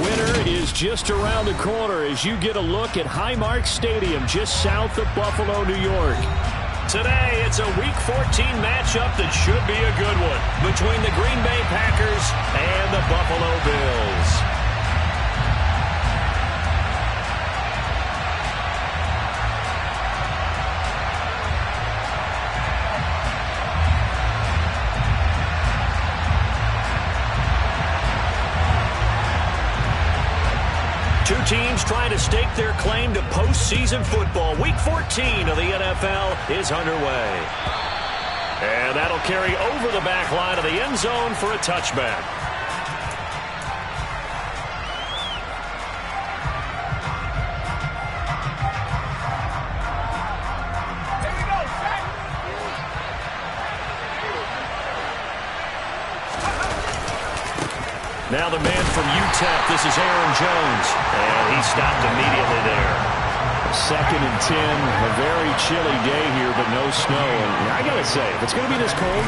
winter is just around the corner as you get a look at Highmark Stadium just south of Buffalo, New York. Today, it's a Week 14 matchup that should be a good one between the Green Bay Packers and the Buffalo Bills. Two teams trying to stake their claim to postseason football. Week 14 of the NFL is underway. And that'll carry over the back line of the end zone for a touchback. Now the man from UTEP, this is Aaron Jones. And he stopped immediately there. 2nd and 10, a very chilly day here, but no snow. And I got to say, if it's going to be this cold,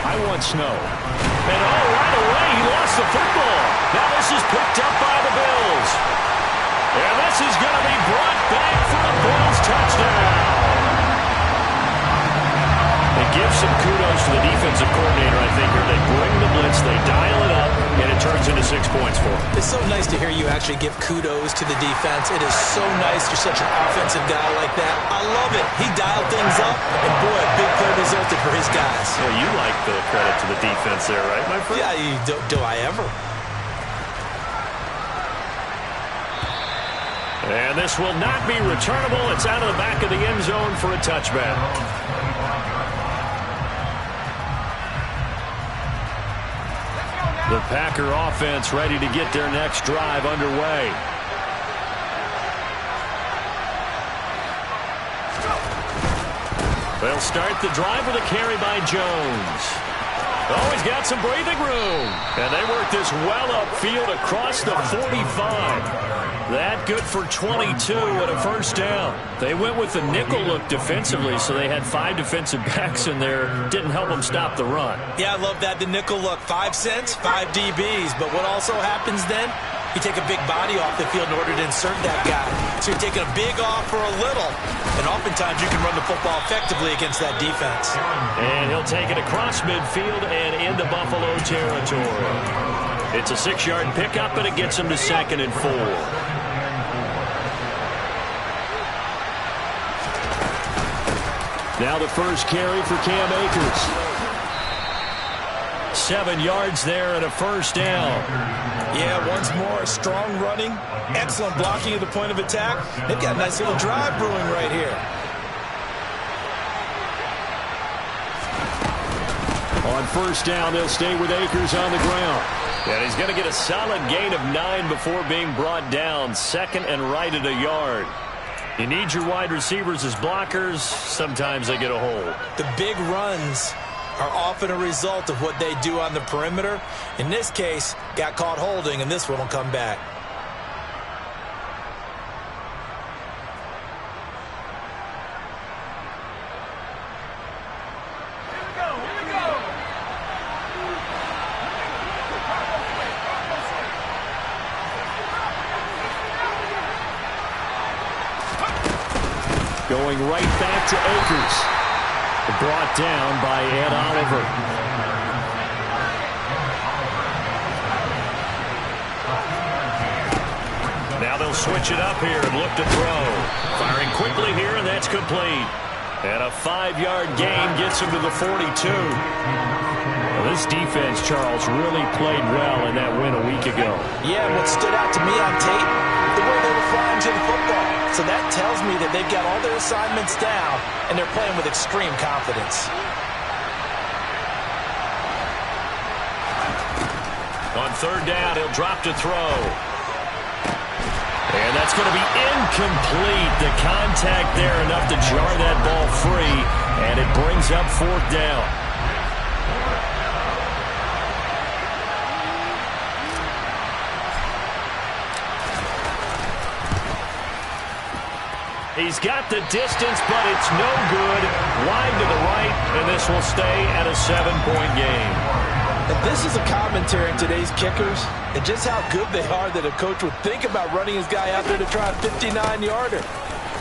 I want snow. And right away, he lost the football. Now this is picked up by the Bills. And this is going to be brought back for a Bills touchdown. It gives some kudos to the defensive coordinator, I think, here. They bring the blitz, they dial it up, and it turns into 6 points for them. It's so nice to hear you actually give kudos to the defense. It is so nice you're such an offensive guy like that. I love it. He dialed things up, and boy, a big play resulted for his guys. Well, you like the credit to the defense there, right, my friend? Yeah, do I ever? And this will not be returnable. It's out of the back of the end zone for a touchback. The Packer offense ready to get their next drive underway. They'll start the drive with a carry by Jones. Oh, he's got some breathing room. And they work this well upfield across the 45. That good for 22 and a first down. They went with the nickel look defensively, so they had 5 defensive backs in there. Didn't help them stop the run. Yeah, I love that, the nickel look. 5 cents, 5 DBs. But what also happens then? You take a big body off the field in order to insert that guy. So you're taking a big off for a little. And oftentimes you can run the football effectively against that defense. And he'll take it across midfield and into Buffalo territory. It's a 6-yard pickup, and it gets him to 2nd and 4. Now the first carry for Cam Akers. 7 yards there and a first down. Yeah, once more, strong running, excellent blocking at the point of attack. They've got a nice little drive brewing right here. On first down, they'll stay with Akers on the ground. And he's going to get a solid gain of 9 before being brought down. 2nd and right at a yard. You need your wide receivers as blockers. Sometimes they get a hold. The big runs are often a result of what they do on the perimeter. In this case, got caught holding, and this one will come back. Going right back to Akers. Brought down by Ed Oliver. Now they'll switch it up here and look to throw. Firing quickly here, and that's complete. And a 5-yard gain gets him to the 42. Well, this defense, Charles, really played well in that win a week ago. Yeah, and what stood out to me on tape, the way they were flying to the football. So that tells me that they've got all their assignments down, and they're playing with extreme confidence. On third down, he'll drop to throw. And that's going to be incomplete. The contact there enough to jar that ball free, and it brings up 4th down. He's got the distance, but it's no good. Wide to the right, and this will stay at a 7-point game. And this is a commentary on today's kickers and just how good they are that a coach would think about running his guy out there to try a 59-yarder.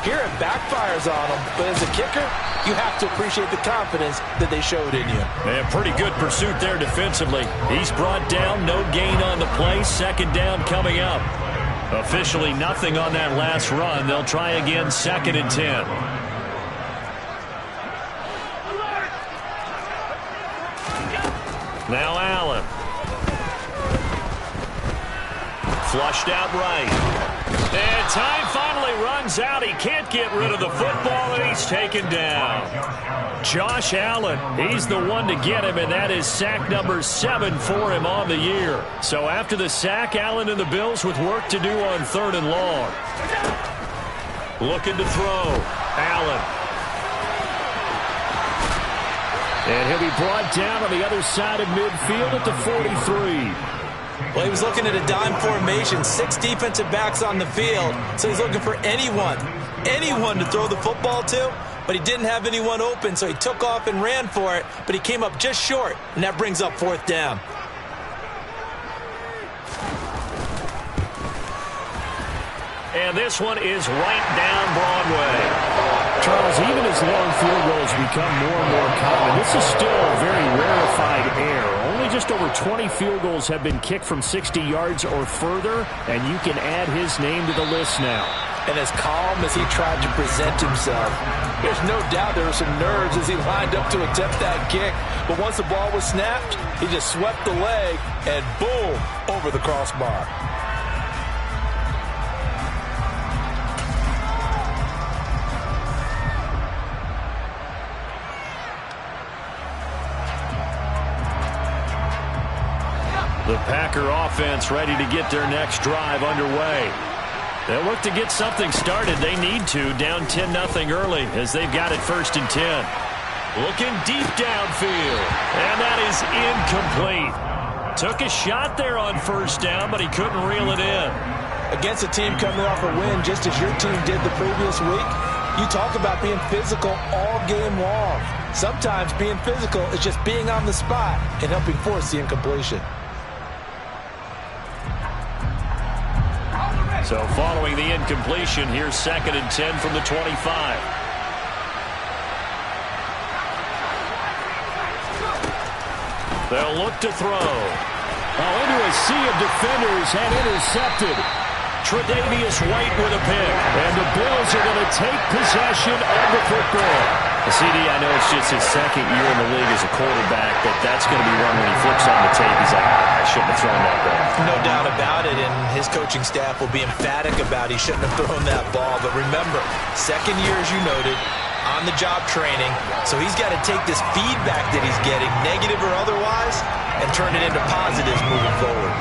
Here it backfires on him, but as a kicker, you have to appreciate the confidence that they showed in you. And pretty good pursuit there defensively. He's brought down, no gain on the play, second down coming up. Officially nothing on that last run. They'll try again, 2nd and 10. Now Allen. Flushed out right. And time finally runs out. He can't get rid of the football, and he's taken down. Josh Allen, he's the one to get him, and that is sack number 7 for him on the year. So after the sack, Allen and the Bills with work to do on 3rd and long. Looking to throw. Allen. And he'll be brought down on the other side of midfield at the 43. Well, he was looking at a dime formation, 6 defensive backs on the field, so he's looking for anyone to throw the football to, but he didn't have anyone open, so he took off and ran for it, but he came up just short, and that brings up 4th down. And this one is right down Broadway. Charles, even as long field goals become more and more common, this is still a very rarefied air. Only just over 20 field goals have been kicked from 60 yards or further, and you can add his name to the list now. And as calm as he tried to present himself, there's no doubt there were some nerves as he lined up to attempt that kick. But once the ball was snapped, he just swept the leg and boom, over the crossbar. The Packer offense ready to get their next drive underway. They'll look to get something started. They need to, down 10-0 early as they've got it 1st and 10. Looking deep downfield, and that is incomplete. Took a shot there on 1st down, but he couldn't reel it in. Against a team coming off a win just as your team did the previous week, you talk about being physical all game long. Sometimes being physical is just being on the spot and helping force the incompletion. So following the incompletion, here's 2nd and 10 from the 25. They'll look to throw. Oh, into a sea of defenders and intercepted. Tre'Davious White with a pick. And the Bills are going to take possession of the football. CD, I know it's just his 2nd year in the league as a quarterback, but that's going to be one when he flips on the tape. He's like, I shouldn't have thrown that ball. No doubt about it, and his coaching staff will be emphatic about he shouldn't have thrown that ball. But remember, 2nd year, as you noted, on-the-job training, so he's got to take this feedback that he's getting, negative or otherwise, and turn it into positives moving forward.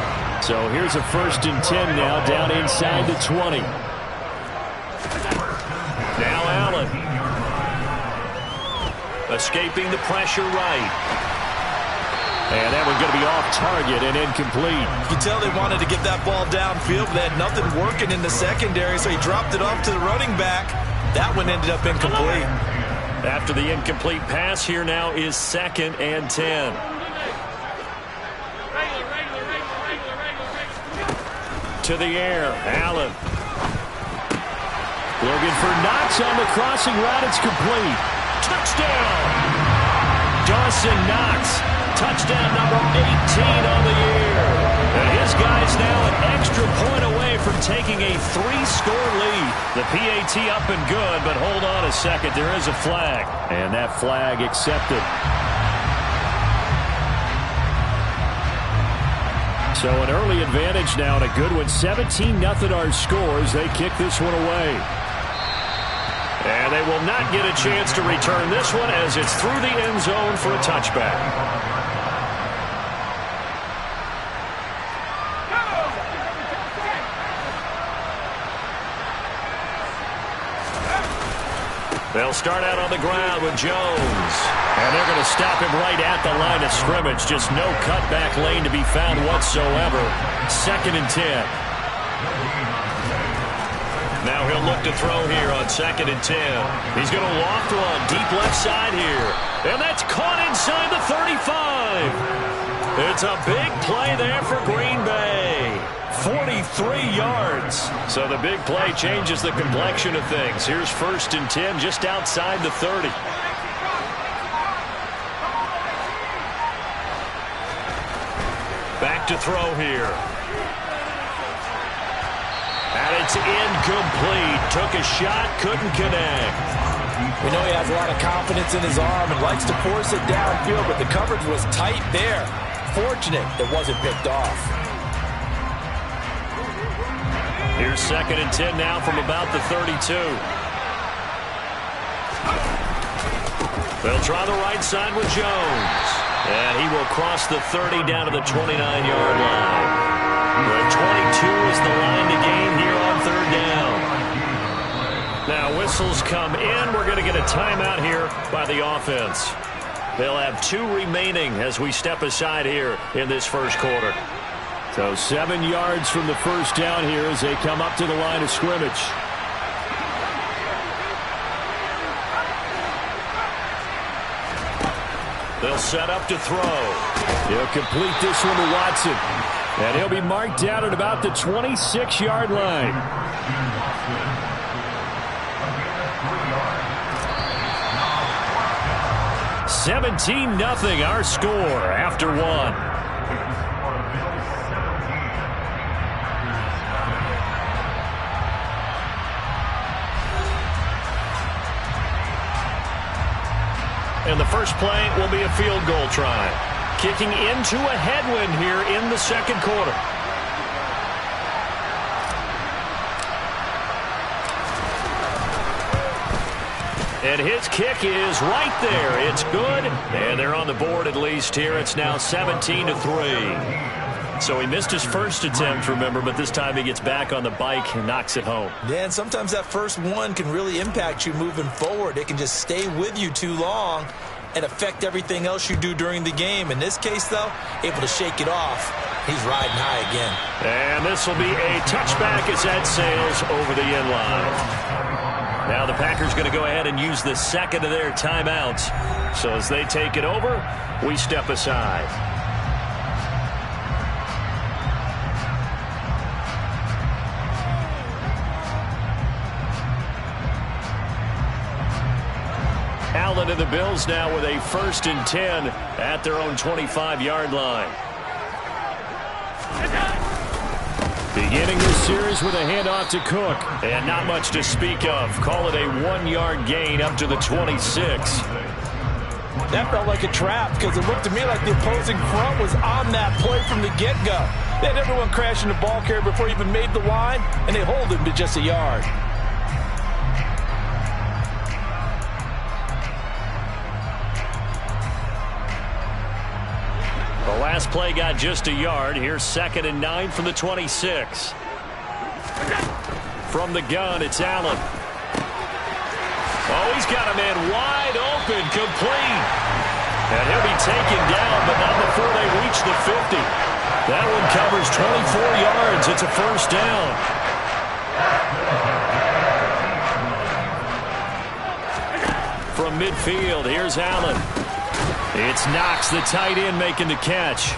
So here's a 1st and 10 now, down inside the 20. Now Allen. Escaping the pressure right. And that one's going to be off target and incomplete. You can tell they wanted to get that ball downfield, but they had nothing working in the secondary, so he dropped it off to the running back. That one ended up incomplete. After the incomplete pass, here now is 2nd and 10. To the air, Allen. Looking for Knox on the crossing route. It's complete. Touchdown! Dawson Knox. Touchdown number 18 on the year. And his guy's now an extra point away from taking a 3-score lead. The PAT up and good, but hold on a second. There is a flag. And that flag accepted. So an early advantage now and a good one. 17-0 our scores. They kick this one away. And they will not get a chance to return this one as it's through the end zone for a touchback. They'll start out on the ground with Jones. And they're going to stop him right at the line of scrimmage. Just no cutback lane to be found whatsoever. 2nd and 10. Now he'll look to throw here on 2nd and 10. He's going to loft one deep left side here. And that's caught inside the 35. It's a big play there for Green Bay. 43 yards. So the big play changes the complexion of things. Here's 1st and 10 just outside the 30. Back to throw here. And it's incomplete. Took a shot, couldn't connect. We know he has a lot of confidence in his arm and likes to force it downfield, but the coverage was tight there. Fortunate it wasn't picked off. Here's 2nd and 10 now from about the 32. They'll try the right side with Jones. And he will cross the 30 down to the 29-yard line. The 22 is the line to gain here on 3rd down. Now whistles come in. We're going to get a timeout here by the offense. They'll have 2 remaining as we step aside here in this first quarter. So 7 yards from the first down here as they come up to the line of scrimmage. They'll set up to throw. He'll complete this one to Watson. And he'll be marked down at about the 26-yard line. $17-0 our score after 1. And the first play will be a field goal try. Kicking into a headwind here in the second quarter. And his kick is right there. It's good. And they're on the board at least here. It's now 17-3. So he missed his first attempt, remember, but this time he gets back on the bike and knocks it home. Yeah, and sometimes that first one can really impact you moving forward. It can just stay with you too long and affect everything else you do during the game. In this case, though, able to shake it off. He's riding high again. And this will be a touchback as that sails over the end line. Now the Packers going to go ahead and use the second of their timeouts. So as they take it over, we step aside. Allen and the Bills now with a 1st and 10 at their own 25-yard line. Beginning this series with a handoff to Cook. And not much to speak of. Call it a 1-yard gain up to the 26. That felt like a trap because it looked to me like the opposing front was on that play from the get-go. They had everyone crashing the ball carrier before he even made the line, and they hold him to just a yard. The last play got just a yard. Here's 2nd and 9 from the 26. From the gun, it's Allen. Oh, he's got a man wide open, complete. And he'll be taken down, but not before they reach the 50. That one covers 24 yards. It's a 1st down. From midfield, here's Allen. It's Knox, the tight end, making the catch.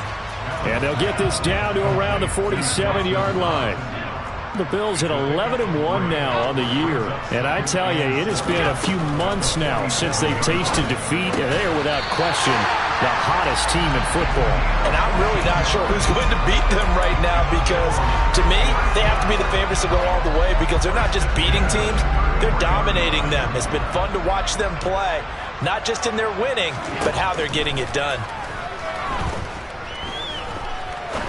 And they'll get this down to around the 47-yard line. The Bills at 11-1 now on the year. And I tell you, it has been a few months now since they've tasted defeat, and they are without question the hottest team in football. And I'm really not sure who's going to beat them right now because, to me, they have to be the favorites to go all the way because they're not just beating teams, they're dominating them. It's been fun to watch them play, not just in their winning, but how they're getting it done.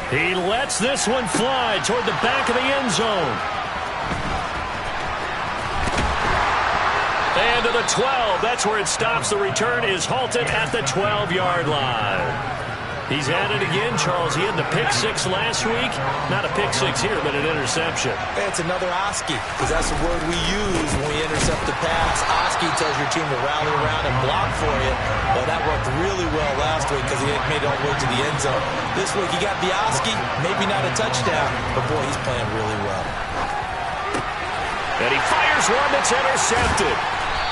He lets this one fly toward the back of the end zone. And to the 12. That's where it stops. The return is halted at the 12-yard line. He's at it again, Charles. He had the pick six last week. Not a pick six here, but an interception. It's another Oski, because that's the word we use when we intercept the pass. Oski tells your team to rally around and block for you. Well, that worked really well last week because he made it all the way to the end zone. This week he got the Oski, maybe not a touchdown, but boy, he's playing really well. And he fires one that's intercepted.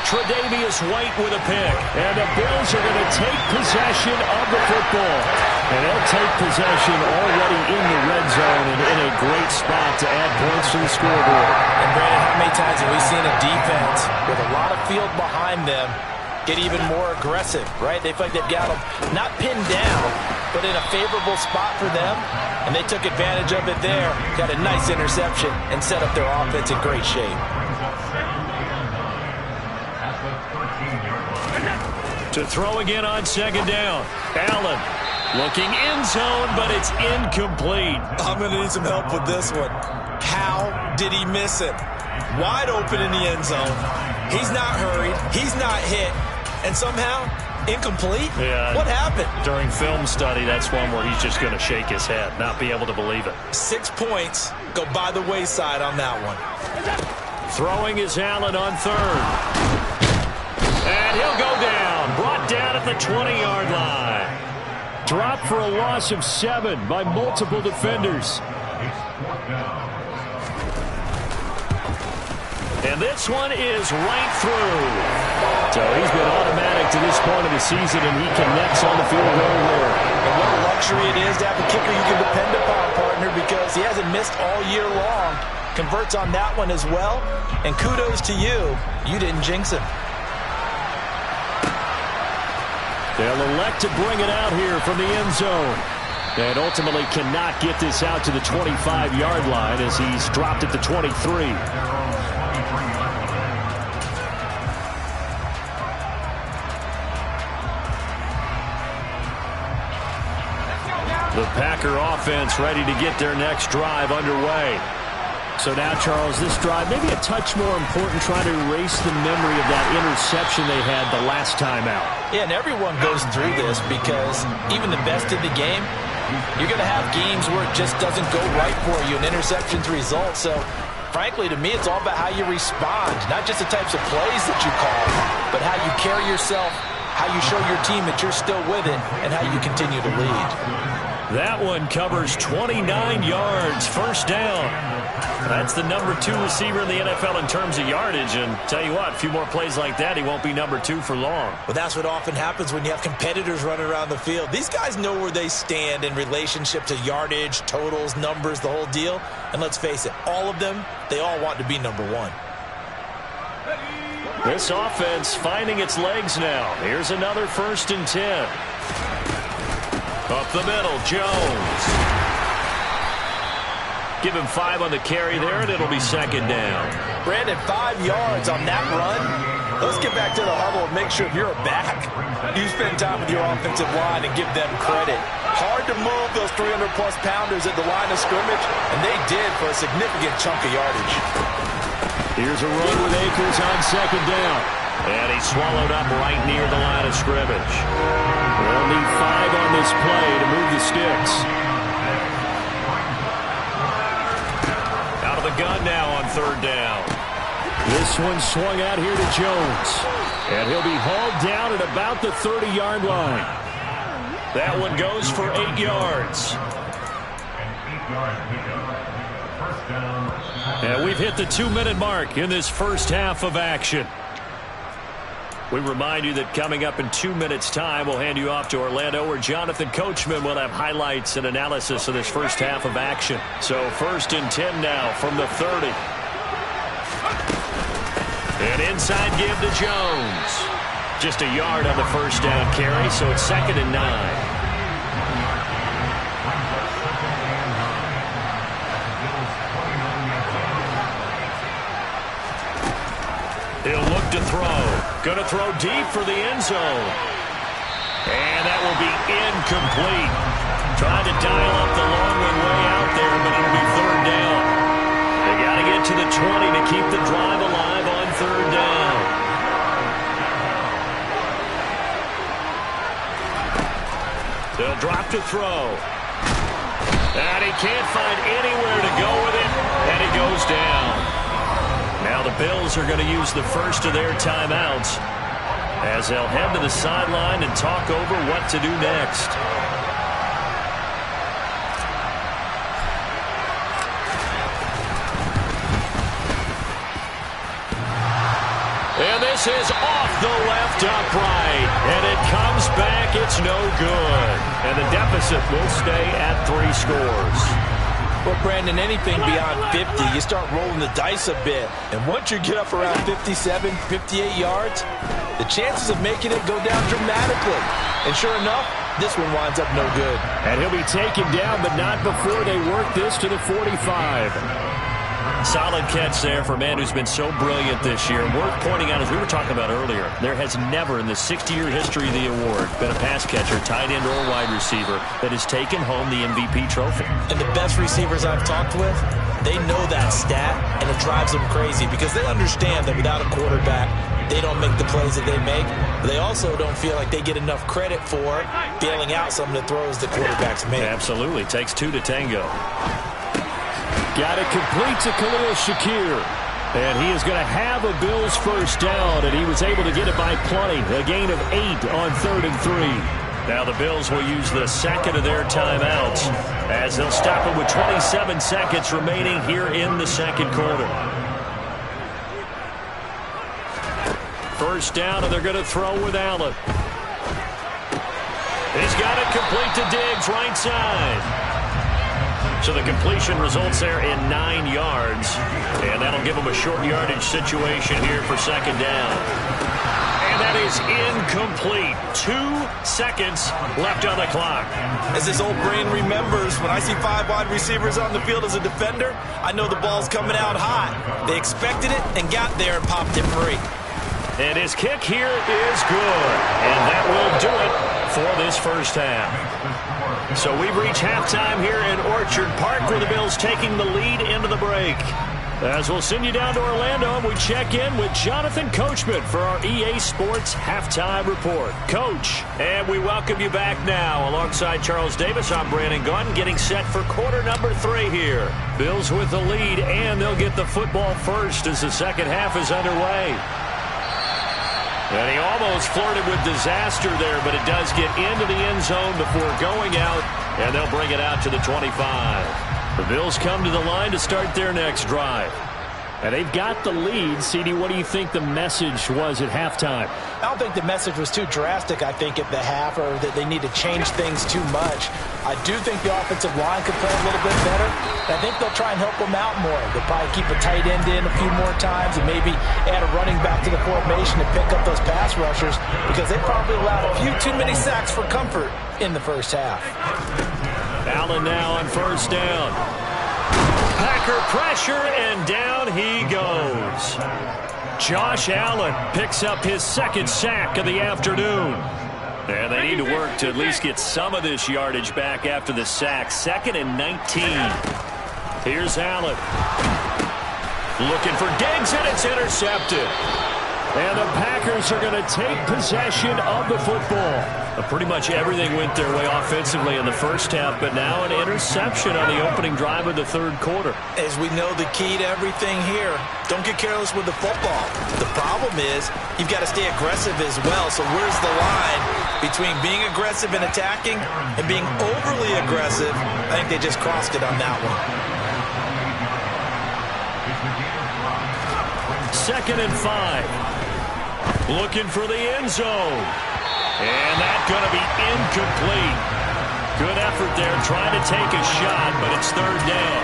Tre'Davious White with a pick. And the Bills are going to take possession of the football. And they'll take possession already in the red zone and in a great spot to add points to the scoreboard. And Brandon, how many times have we seen a defense with a lot of field behind them get even more aggressive, right? They feel like they've got them not pinned down, but in a favorable spot for them, and they took advantage of it there, got a nice interception, and set up their offense in great shape. To throw again on second down. Allen looking end zone, but it's incomplete. I'm going to need some help with this one. How did he miss it? Wide open in the end zone. He's not hurried. He's not hit. And somehow, incomplete? Yeah. What happened? During film study, that's one where he's just going to shake his head, not be able to believe it. 6 points go by the wayside on that one. Throwing is Allen on third. And he'll go down. Brought down at the 20-yard line. Dropped for a loss of 7 by multiple defenders. And this one is right through. So he's been automatic to this point of the season, and he connects on the field goal there. And what a luxury it is to have a kicker you can depend upon, partner, because he hasn't missed all year long. Converts on that one as well. And kudos to you. You didn't jinx him. They'll elect to bring it out here from the end zone. And ultimately cannot get this out to the 25-yard line as he's dropped at the 23. The Packer offense ready to get their next drive underway. So now, Charles, this drive maybe a touch more important, trying to erase the memory of that interception they had the last time out. Yeah, and everyone goes through this because even the best in the game, you're going to have games where it just doesn't go right for you, and interceptions result. So, frankly, to me, it's all about how you respond, not just the types of plays that you call, but how you carry yourself, how you show your team that you're still with it, and how you continue to lead. That one covers 29 yards, first down. That's the number 2 receiver in the NFL in terms of yardage. And tell you what, a few more plays like that, he won't be number 2 for long. Well, that's what often happens when you have competitors running around the field. These guys know where they stand in relationship to yardage, totals, numbers, the whole deal. And let's face it, all of them, they all want to be number 1. This offense finding its legs now. Here's another 1st and 10. Up the middle, Jones. Give him 5 on the carry there, and it'll be second down. Brandon, 5 yards on that run. Let's get back to the huddle and make sure you're back. You spend time with your offensive line and give them credit. Hard to move those 300-plus pounders at the line of scrimmage, and they did for a significant chunk of yardage. Here's a run with Akers on second down. And he's swallowed up right near the line of scrimmage. They'll need 5 on this play to move the sticks. Out of the gun now on third down. This one swung out here to Jones. And he'll be hauled down at about the 30-yard line. That one goes for 8 yards. And we've hit the 2-minute mark in this first half of action. We remind you that coming up in 2 minutes' time, we'll hand you off to Orlando, where Jonathan Coachman will have highlights and analysis of this first half of action. So 1st and 10 now from the 30. An inside give to Jones. Just a yard on the first down carry, so it's 2nd and 9. He'll look to throw. Going to throw deep for the end zone. And that will be incomplete. Trying to dial up the long one way out there, but it'll be third down. They got to get to the 20 to keep the drive alive on third down. They'll drop to throw. And he can't find anywhere to go with it, and he goes down. Now the Bills are going to use the first of their timeouts as they'll head to the sideline and talk over what to do next. And this bounces off the left upright. And it comes back. It's no good. And the deficit will stay at 3 scores. Well, Brandon, anything beyond 50, you start rolling the dice a bit. And once you get up around 57, 58 yards, the chances of making it go down dramatically. And sure enough, this one winds up no good. And he'll be taken down, but not before they work this to the 45. Solid catch there for a man who's been so brilliant this year. Worth pointing out, as we were talking about earlier, there has never in the 60-year history of the award been a pass catcher, tight end, or wide receiver that has taken home the MVP trophy. And the best receivers I've talked with, they know that stat, and it drives them crazy because they understand that without a quarterback, they don't make the plays that they make. But they also don't feel like they get enough credit for bailing out some of the throws the quarterbacks make. Absolutely. Takes 2 to tango. Got it complete to Khalil Shakir. And he is going to have a Bills first down, and he was able to get it by plenty. A gain of 8 on 3rd and 3. Now the Bills will use the second of their timeouts as they'll stop it with 27 seconds remaining here in the second quarter. First down, and they're going to throw with Allen. He's got it complete to Diggs, right side. So the completion results there in 9 yards. And that'll give him a short yardage situation here for second down. And that is incomplete. 2 seconds left on the clock. As his old brain remembers, when I see 5 wide receivers on the field as a defender, I know the ball's coming out hot. They expected it and got there and popped it free. And his kick here is good. And that will do it for this first half. So we've reached halftime here in Orchard Park, where the Bills taking the lead into the break. As we'll send you down to Orlando, and we check in with Jonathan Coachman for our EA Sports Halftime Report. Coach, and we welcome you back now. Alongside Charles Davis, I'm Brandon Gunn, getting set for quarter number 3 here. Bills with the lead, and they'll get the football first as the second half is underway. And he almost flirted with disaster there, but it does get into the end zone before going out, and they'll bring it out to the 25. The Bills come to the line to start their next drive. And they've got the lead. CD, what do you think the message was at halftime? I don't think the message was too drastic, I think, at the half, or that they need to change things too much. I do think the offensive line could play a little bit better. I think they'll try and help them out more. They'll probably keep a tight end in a few more times and maybe add a running back to the formation to pick up those pass rushers, because they probably allowed a few too many sacks for comfort in the first half. Allen now on first down. Packer pressure, and down he goes. Josh Allen picks up his second sack of the afternoon. And they need to work to at least get some of this yardage back after the sack. 2nd and 19. Here's Allen. Looking for Diggs, and it's intercepted. And the Packers are going to take possession of the football. Pretty much everything went their way offensively in the first half, but now an interception on the opening drive of the third quarter. As we know, the key to everything here, don't get careless with the football. The problem is you've got to stay aggressive as well. So where's the line between being aggressive and attacking and being overly aggressive? I think they just crossed it on that one. 2nd and 5. Looking for the end zone. And that's going to be incomplete. Good effort there, trying to take a shot, but it's third down.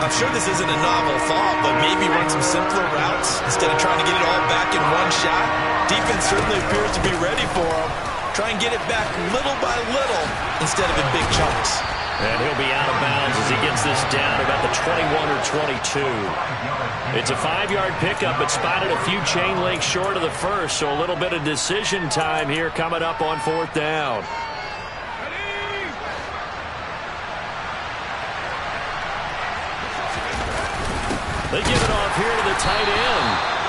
I'm sure this isn't a novel thought, but maybe run some simpler routes instead of trying to get it all back in one shot. Defense certainly appears to be ready for him. Try and get it back little by little instead of in big chunks. And he'll be out of bounds as he gets this down about the 21 or 22. It's a 5-yard pickup, but spotted a few chain links short of the first, so a little bit of decision time here coming up on 4th down. They give it off here to the tight end.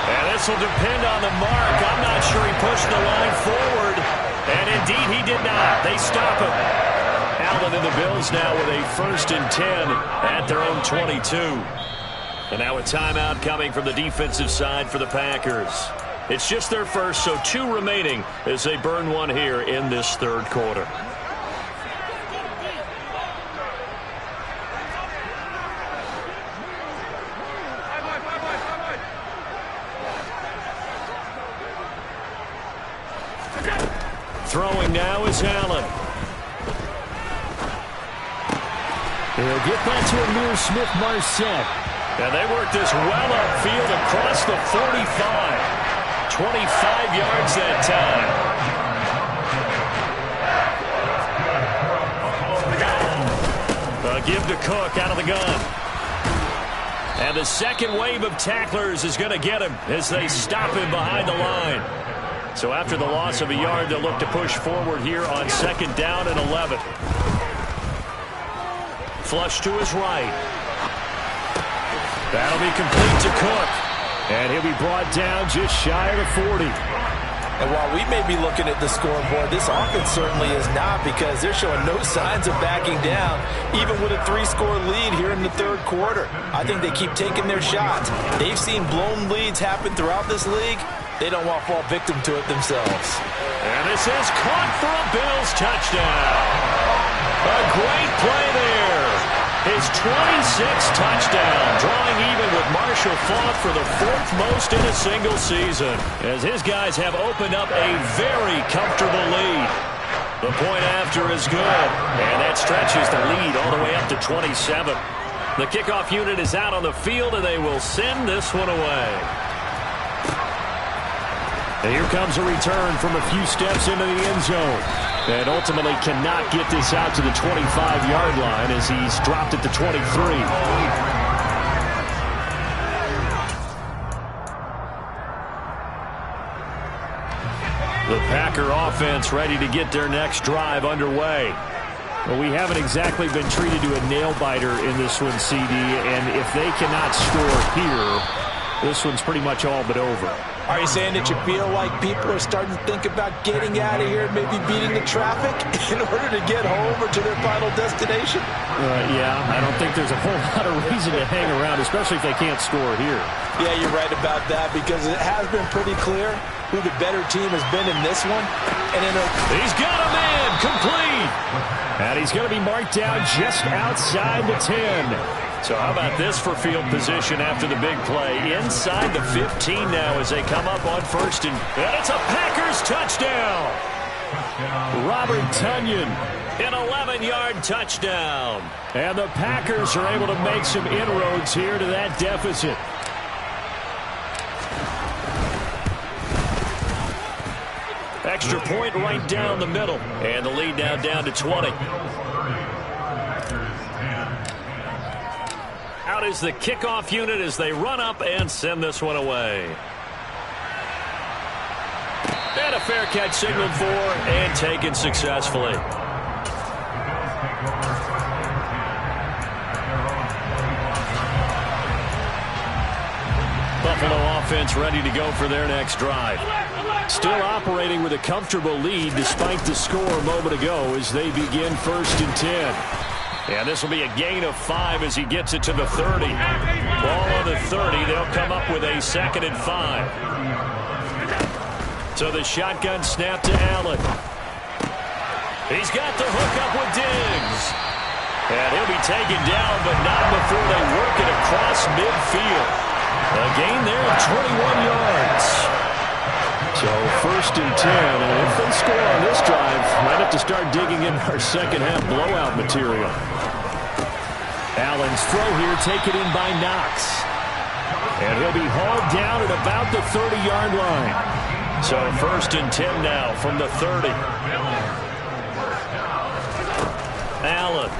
And this will depend on the mark. I'm not sure he pushed the line forward. And indeed he did not. They stop him. Allen and the Bills now with a 1st and 10 at their own 22. And now a timeout coming from the defensive side for the Packers. It's just their first, so 2 remaining as they burn one here in this third quarter. Throwing now is Allen. He'll get that to Amir Smith-Marset. And they work this well upfield across the 45. 25 yards that time. A give to Cook out of the gun. And the second wave of tacklers is going to get him as they stop him behind the line. So after the loss of a yard, they'll look to push forward here on 2nd down and 11. Flush to his right. That'll be complete to Cook. And he'll be brought down just shy of the 40. And while we may be looking at the scoreboard, this offense certainly is not, because they're showing no signs of backing down, even with a 3-score lead here in the 3rd quarter. I think they keep taking their shots. They've seen blown leads happen throughout this league. They don't want to fall victim to it themselves. And this is caught for a Bills touchdown. A great play there. His 26th touchdown, drawing even with Marshall Faulk for the 4th most in a single season, as his guys have opened up a very comfortable lead. The point after is good, and that stretches the lead all the way up to 27. The kickoff unit is out on the field, and they will send this one away. And here comes a return from a few steps into the end zone. And ultimately cannot get this out to the 25-yard line as he's dropped at the 23. The Packer offense ready to get their next drive underway. Well, we haven't exactly been treated to a nail-biter in this one, CD. And if they cannot score here, this one's pretty much all but over. Are you saying that you feel like people are starting to think about getting out of here and maybe beating the traffic in order to get home or to their final destination? Yeah, I don't think there's a whole lot of reason to hang around, especially if they can't score here. Yeah, you're right about that, because it has been pretty clear who the better team has been in this one. And he's got a man complete. And he's going to be marked down just outside the 10. So how about this for field position after the big play? Inside the 15 now as they come up on 1st and it's a Packers touchdown. Robert Tonyan. An 11-yard touchdown. And the Packers are able to make some inroads here to that deficit. Extra point right down the middle. And the lead now down to 20. Out is the kickoff unit as they run up and send this one away. And a fair catch signaled for and taken successfully. Buffalo offense ready to go for their next drive. Still operating with a comfortable lead despite the score a moment ago as they begin 1st and 10. And this will be a gain of 5 as he gets it to the 30. Ball on the 30. They'll come up with a 2nd and 5. So the shotgun snap to Allen. He's got the hook up with Diggs. And he'll be taken down, but not before they work it across midfield. A gain there of 21 yards. So 1st and 10, and if they score on this drive, might have to start digging in our second-half blowout material. Allen's throw here taken in by Knox. And he'll be hauled down at about the 30-yard line. So 1st and 10 now from the 30. Allen.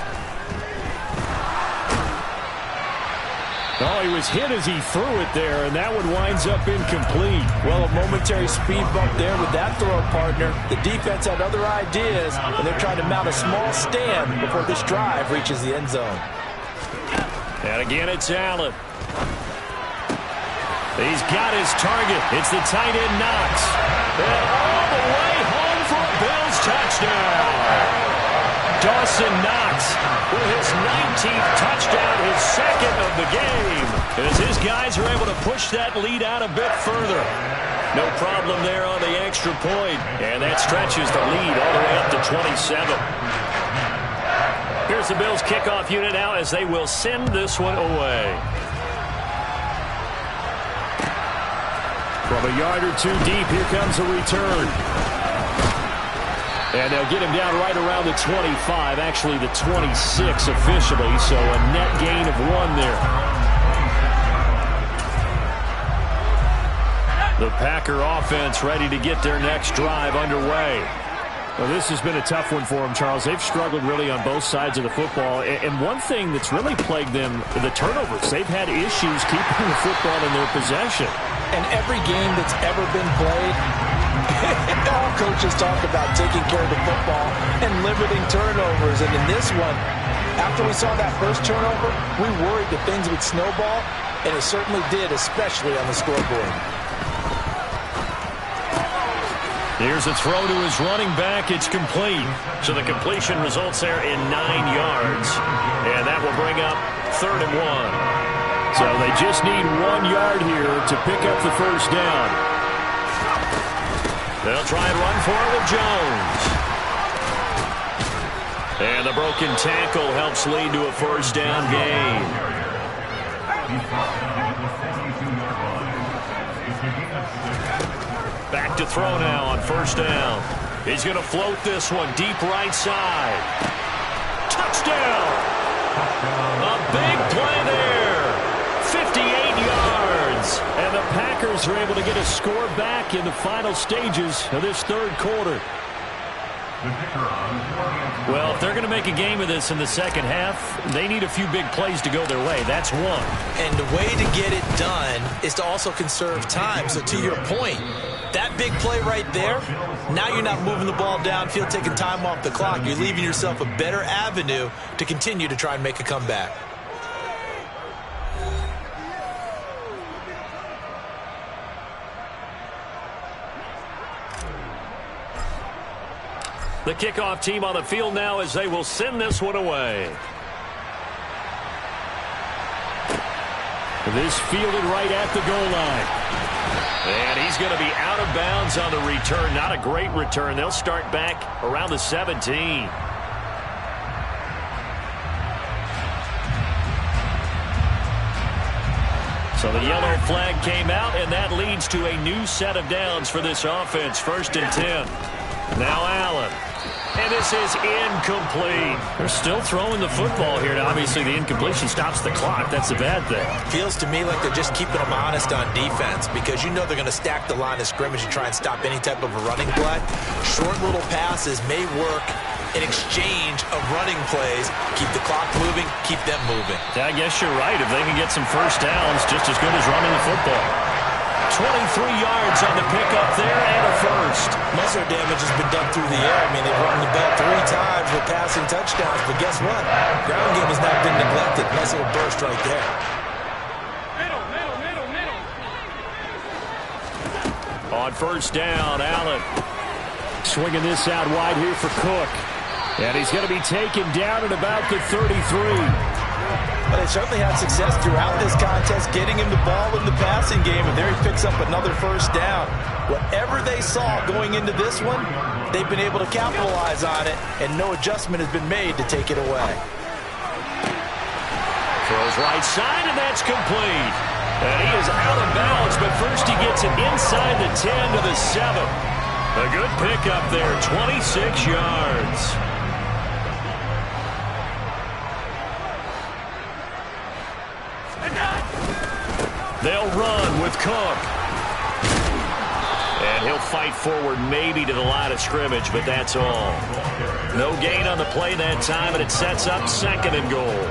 Oh, he was hit as he threw it there, and that one winds up incomplete. Well, a momentary speed bump there with that throw partner. The defense had other ideas, and they're trying to mount a small stand before this drive reaches the end zone. And again, it's Allen. He's got his target. It's the tight end Knox. And all the way home for a Bills touchdown. Dawson Knox with his 19th touchdown, his 2nd of the game. As his guys are able to push that lead out a bit further. No problem there on the extra point. And that stretches the lead all the way up to 27. Here's the Bills kickoff unit now as they will send this one away. From a yard or two deep, here comes a return. And they'll get him down right around the 25, actually the 26 officially, so a net gain of 1 there. The Packer offense ready to get their next drive underway. Well, this has been a tough one for them, Charles. They've struggled really on both sides of the football. And one thing that's really plagued them, the turnovers. They've had issues keeping the football in their possession. And every game that's ever been played, all coaches talk about taking care of the football and limiting turnovers. And in this one, after we saw that first turnover, we worried that things would snowball, and it certainly did, especially on the scoreboard. Here's a throw to his running back. It's complete. So the completion results there in 9 yards. And that will bring up 3rd and 1. So they just need 1 yard here to pick up the first down. They'll try and run for it with Jones. And the broken tackle helps lead to a first down gain. Back to throw now on first down. He's going to float this one deep right side. Touchdown! A big play there. 58 yards. And the Packers are able to get a score back in the final stages of this third quarter. Well, if they're going to make a game of this in the second half, they need a few big plays to go their way. That's one. And the way to get it done is to also conserve time. So to your point, that big play right there, now you're not moving the ball downfield, taking time off the clock. You're leaving yourself a better avenue to continue to try and make a comeback. The kickoff team on the field now as they will send this one away. This fielded right at the goal line. And he's going to be out of bounds on the return. Not a great return. They'll start back around the 17. So the yellow flag came out, and that leads to a new set of downs for this offense. 1st and 10. Now Allen. And this is incomplete. They're still throwing the football here. Now, obviously, the incompletion stops the clock. That's a bad thing. Feels to me like they're just keeping them honest on defense because you know they're going to stack the line of scrimmage and try and stop any type of a running play. Short little passes may work in exchange of running plays. Keep the clock moving, keep them moving. I guess you're right. If they can get some first downs, just as good as running the football. 23 yards on the pickup there and a first. Most of their damage has been done through the air. I mean, they've run the ball 3 times with passing touchdowns, but guess what? Ground game has not been neglected. Nice little burst right there. On first down, Allen. Swinging this out wide here for Cook. And he's going to be taken down at about the 33. But they certainly had success throughout this contest, getting him the ball in the passing game, and there he picks up another first down. Whatever they saw going into this one, they've been able to capitalize on it, and no adjustment has been made to take it away. Throws right side, and that's complete. And he is out of bounds, but first he gets it inside the 10 to the 7. A good pickup there, 26 yards. They'll run with Cook. And he'll fight forward maybe to the line of scrimmage, but that's all. No gain on the play that time, and it sets up 2nd and goal.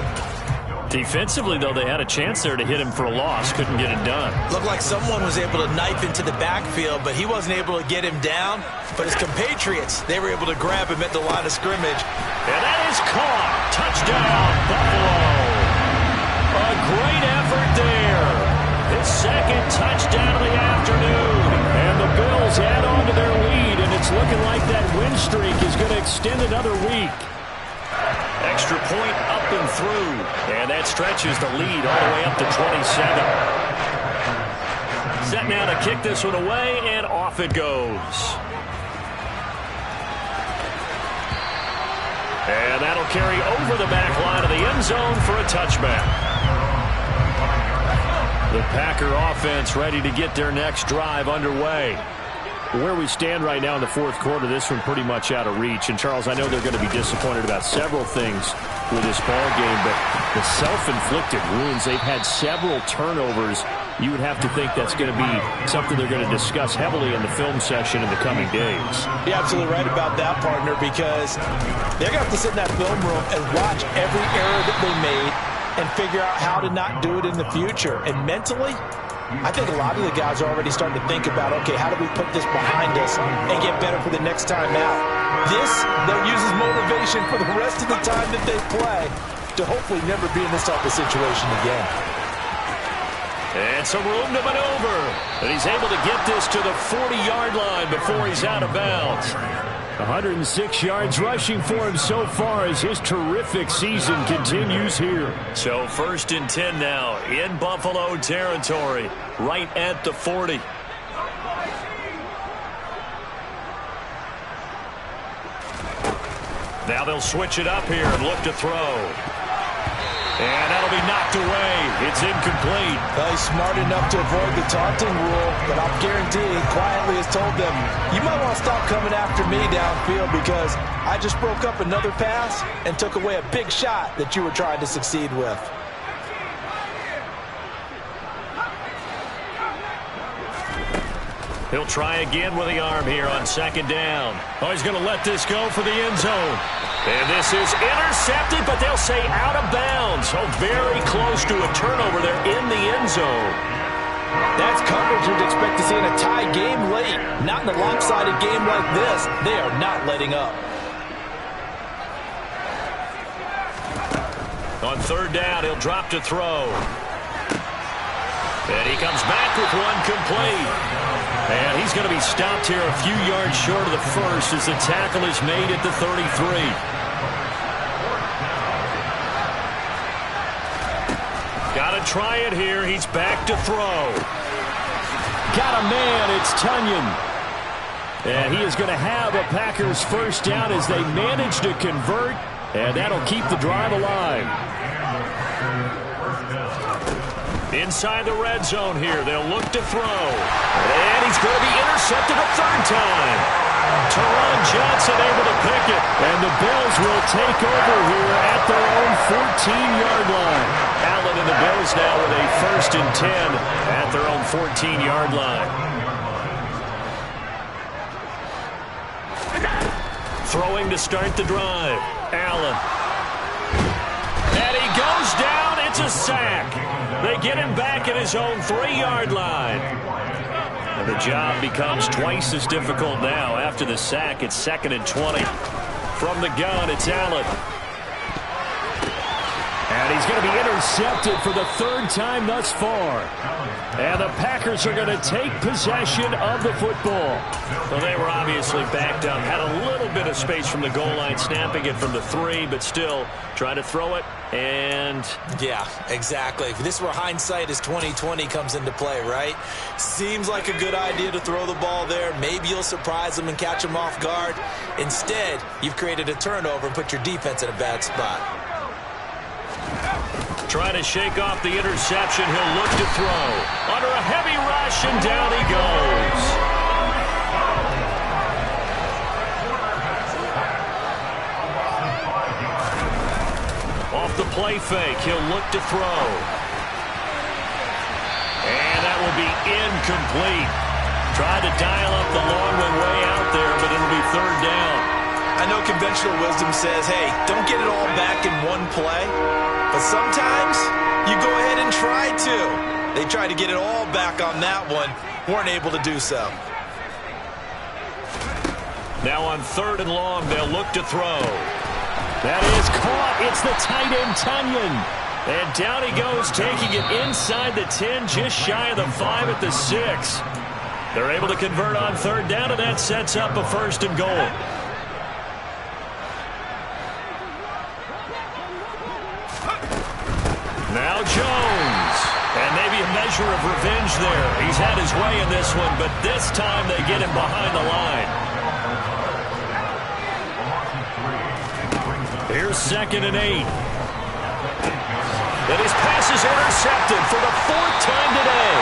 Defensively, though, they had a chance there to hit him for a loss. Couldn't get it done. Looked like someone was able to knife into the backfield, but he wasn't able to get him down. But his compatriots, they were able to grab him at the line of scrimmage. And that is caught. Touchdown, Buffalo. A great effort there. His 2nd touchdown of the afternoon. And the Bills add on to their lead, and it's looking like that win streak is going to extend another week. Extra point up and through. And that stretches the lead all the way up to 27. Set now to kick this one away, and off it goes. And that'll carry over the back line of the end zone for a touchback. The Packer offense ready to get their next drive underway. Where we stand right now in the fourth quarter, this one pretty much out of reach. And, Charles, I know they're going to be disappointed about several things with this ball game, but the self-inflicted wounds, they've had several turnovers. You would have to think that's going to be something they're going to discuss heavily in the film session in the coming days. You're absolutely right about that, partner, because they're going to have to sit in that film room and watch every error that they made and figure out how to not do it in the future. And mentally, I think a lot of the guys are already starting to think about, okay, how do we put this behind us and get better for the next time out? This, they'll use as motivation for the rest of the time that they play to hopefully never be in this type of situation again. And some room to maneuver. And he's able to get this to the 40-yard line before he's out of bounds. 106 yards rushing for him so far as his terrific season continues here. So 1st and 10 now in Buffalo territory, right at the 40. Now they'll switch it up here and look to throw. And that'll be knocked away. It's incomplete. Well, he's smart enough to avoid the taunting rule, but I'll guarantee he quietly has told them, you might want to stop coming after me downfield because I just broke up another pass and took away a big shot that you were trying to succeed with. He'll try again with the arm here on 2nd down. Oh, he's going to let this go for the end zone. And this is intercepted, but they'll say out of bounds. Oh, very close to a turnover there in the end zone. That's coverage you'd expect to see in a tie game late. Not in a lopsided game like this. They are not letting up. On 3rd down, he'll drop to throw. And he comes back with one complete. And he's going to be stopped here a few yards short of the first as the tackle is made at the 33. Got to try it here. He's back to throw. Got a man. It's Tunyon. And he is going to have a Packers first down as they manage to convert. And that'll keep the drive alive. Inside the red zone here. They'll look to throw. And he's going to be intercepted a 3rd time. Teron Johnson able to pick it. And the Bills will take over here at their own 14-yard line. Allen and the Bills now with a 1st and 10 at their own 14-yard line. Throwing to start the drive. Allen. And he goes down. It's a sack. They get him back at his own 3-yard line. And the job becomes twice as difficult now. After the sack, it's 2nd and 20. From the gun, it's Allen. And he's going to be intercepted for the 3rd time thus far. And the Packers are going to take possession of the football. Well, they were obviously backed up. Had a little bit of space from the goal line, snapping it from the 3, but still trying to throw it. And yeah, exactly. This is where hindsight is 20/20 comes into play, right? Seems like a good idea to throw the ball there. Maybe you'll surprise them and catch them off guard. Instead, you've created a turnover and put your defense in a bad spot. Trying to shake off the interception. He'll look to throw. Under a heavy rush, and down he goes. Off the play fake, he'll look to throw. And that will be incomplete. Tried to dial up the long one way out there, but it'll be 3rd down. I know conventional wisdom says, hey, don't get it all back in one play. But sometimes you go ahead and try to. They tried to get it all back on that one. Weren't able to do so. Now on 3rd and long, they'll look to throw. That is caught. It's the tight end, Tunyon. And down he goes, taking it inside the 10, just shy of the 5 at the 6. They're able to convert on 3rd down, and that sets up a 1st and goal. Now Jones. And maybe a measure of revenge there. He's had his way in this one, but this time they get him behind the line. Here's 2nd and 8. And his pass is intercepted for the 4th time today.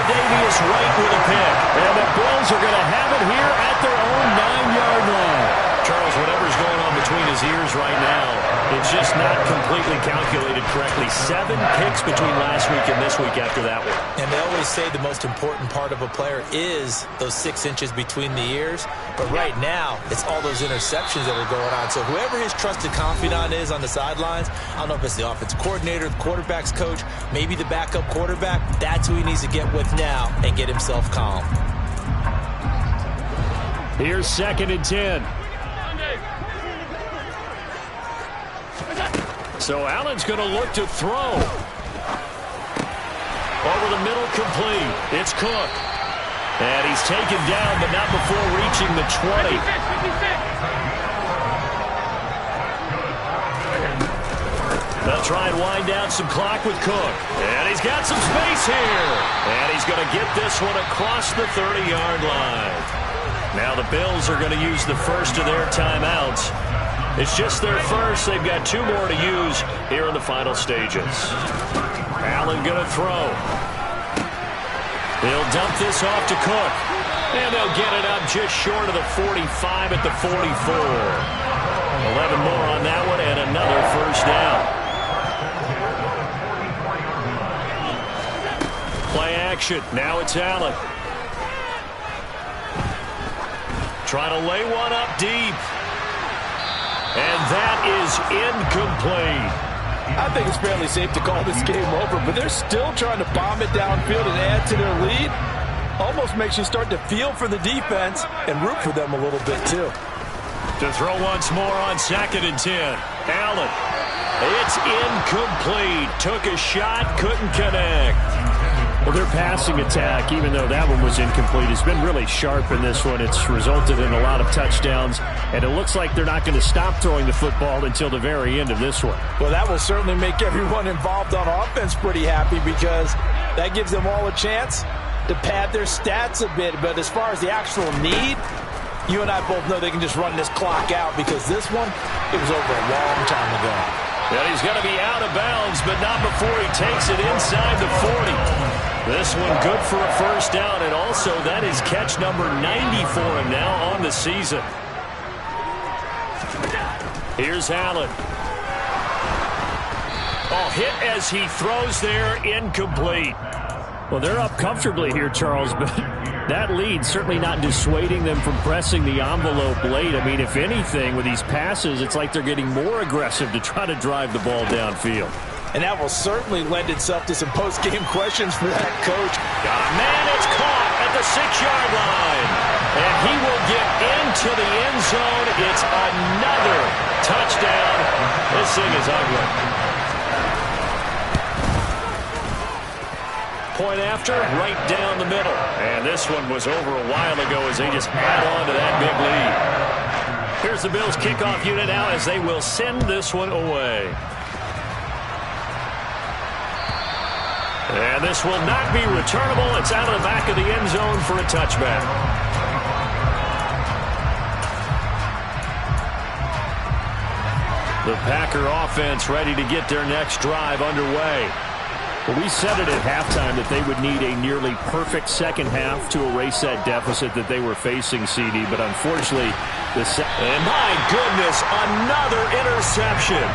Latavius Wright with a pick. And the Bills are going to have it here at their own 9-yard line. Charles, whatever's going on between his ears right now, it's just not completely calculated correctly. 7 picks between last week and this week after that one. And they always say the most important part of a player is those 6 inches between the ears. But right now, it's all those interceptions that are going on. So whoever his trusted confidant is on the sidelines, I don't know if it's the offensive coordinator, the quarterback's coach, maybe the backup quarterback, that's who he needs to get with now and get himself calm. Here's 2nd and 10. So Allen's going to look to throw. Over the middle, complete. It's Cook. And he's taken down, but not before reaching the 20. They'll try and wind down some clock with Cook. And he's got some space here. And he's going to get this one across the 30-yard line. Now the Bills are going to use the first of their timeouts. It's just their first. They've got 2 more to use here in the final stages. Allen going to throw. He'll dump this off to Cook. And they'll get it up just short of the 45 at the 44. 11 more on that one and another first down. Play action. Now it's Allen. Trying to lay one up deep. And that is incomplete. I think it's fairly safe to call this game over, but they're still trying to bomb it downfield and add to their lead. Almost makes you start to feel for the defense and root for them a little bit, too. To throw once more on 2nd and 10. Allen. It's incomplete. Took a shot, couldn't connect. Well, their passing attack, even though that one was incomplete, has been really sharp in this one. It's resulted in a lot of touchdowns, and it looks like they're not going to stop throwing the football until the very end of this one. Well, that will certainly make everyone involved on offense pretty happy because that gives them all a chance to pad their stats a bit. But as far as the actual need, you and I both know they can just run this clock out because this one, it was over a long time ago. And he's going to be out of bounds, but not before he takes it inside the 40. This one good for a first down, and also that is catch number 90 for him now on the season. Here's Allen. Oh, hit as he throws there, incomplete. Well, they're up comfortably here, Charles, but that lead certainly not dissuading them from pressing the envelope late. I mean, if anything, with these passes, it's like they're getting more aggressive to try to drive the ball downfield. And that will certainly lend itself to some post-game questions for that coach. Man, it's caught at the 6-yard line. And he will get into the end zone. It's another touchdown. This thing is ugly. Point after, right down the middle. And this one was over a while ago as they just add on to that big lead. Here's the Bills kickoff unit now as they will send this one away. And this will not be returnable. It's out of the back of the end zone for a touchback. The Packer offense ready to get their next drive underway. Well, we said it at halftime that they would need a nearly perfect second half to erase that deficit that they were facing, CD. But unfortunately, and my goodness, another interception.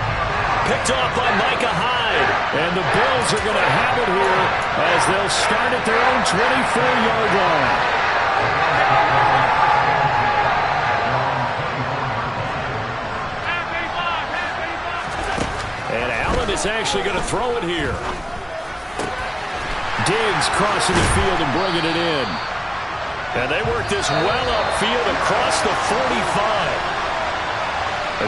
Picked off by Micah Hyde. And the Bills are going to have it here as they'll start at their own 24-yard line. And Allen is actually going to throw it here. Diggs crossing the field and bringing it in. And they work this well upfield across the 45.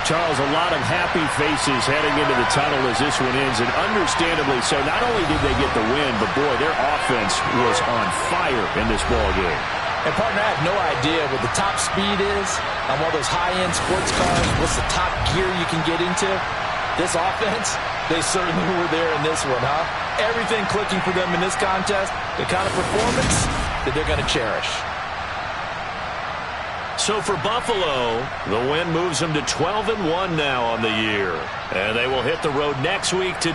Charles, a lot of happy faces heading into the tunnel as this one ends, and understandably so. Not only did they get the win, but boy, their offense was on fire in this ball game. And partner, I have no idea what the top speed is on all those high-end sports cars. What's the top gear you can get into? This offense, they certainly were there in this one, huh? Everything clicking for them in this contest, the kind of performance that they're going to cherish. So for Buffalo, the win moves them to 12-1 now on the year. And they will hit the road next week to